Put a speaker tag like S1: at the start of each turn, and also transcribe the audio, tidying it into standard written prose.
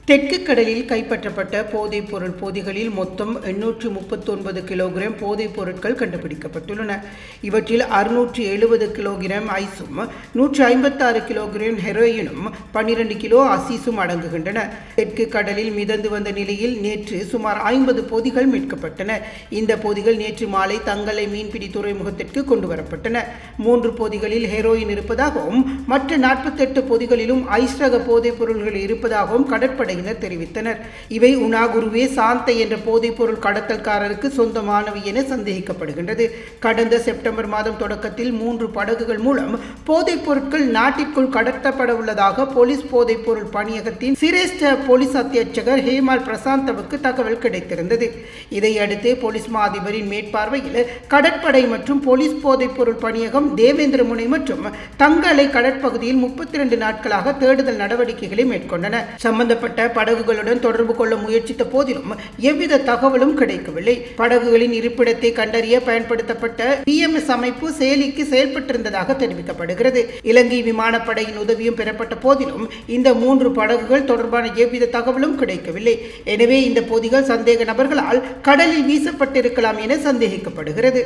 S1: தெற்கு கடலில் கைப்பற்றப்பட்ட போதைப் பொருள் பொதிகளில் மொத்தம் 839 கிலோகிராம் போதைப் பொருட்கள் கண்டுபிடிக்கப்பட்டுள்ளன. இவற்றில் 670 கிலோகிராம் ஐஸும் 156 கிலோகிராம் ஹெரோயினும் 12 கிலோ அசீஸும் அடங்குகின்றன. தெற்கு கடலில் மிதந்து வந்த நிலையில் நேற்று சுமார் 50 பொதிகள் மீட்கப்பட்டன. இந்த பொதிகள் நேற்று மாலை தங்களை மீன்பிடி துறைமுகத்திற்கு கொண்டு வரப்பட்டன. 3 பொதிகளில் ஹெரோயின் இருப்பதாகவும் மற்ற 48 பொதிகளிலும் ஐஸ் ரக போதைப் பொருள்கள் இருப்பதாகவும் கடற்படை தெரிவித்தனர். இவை உனாகுருவே சாந்த என்ற போதைப் பொருள் கடத்தல்காரருக்கு சொந்தமானவை என சந்தேகிக்கப்படுகின்றது. கடந்த செப்டம்பர் மாதம் தொடக்கத்தில் 3 படகுகள் மூலம் போதைப் பொருட்கள் நாட்டிற்குள் கடத்தப்பட உள்ளதாக போலீஸ் போதைப் பொருள் பணியகத்தின் சிரேஷ்ட போலீஸ் அத்தியட்சகர் ஹேமல் பிரசாந்தவுக்கு தகவல் கிடைத்திருந்தது. இதையடுத்து போலீஸ் மா அதிபரின் மேற்பார்வையில் கடற்படை மற்றும் போலீஸ் போதைப் பொருள் பணியகம் தேவேந்திர முனை மற்றும் தங்களை கடற்பகுதியில் 32 நாட்களாக தேடுதல் நடவடிக்கைகளை மேற்கொண்டன. சம்பந்தப்பட்ட படகுகளுடன் தொடர்பு கொள்ள முயற்சித்த போதிலும் எவ்வித தகவலும் கிடைக்கவில்லை. படகுகளின் இருப்பிடத்தை கண்டறிய பயன்படுத்தப்பட்ட PMS அமைப்பு செயலிக்கு செயல்பட்டிருந்ததாக தெரிவிக்கப்படுகிறது. இலங்கை விமானப்படையின் உதவியும் பெறப்பட்ட போதிலும் இந்த 3 படகுகள் தொடர்பான எவ்வித தகவலும் கிடைக்கவில்லை. எனவே இந்த பொதிகள் சந்தேக நபர்களால் கடலில் வீசப்பட்டிருக்கலாம் என சந்தேகிக்கப்படுகிறது.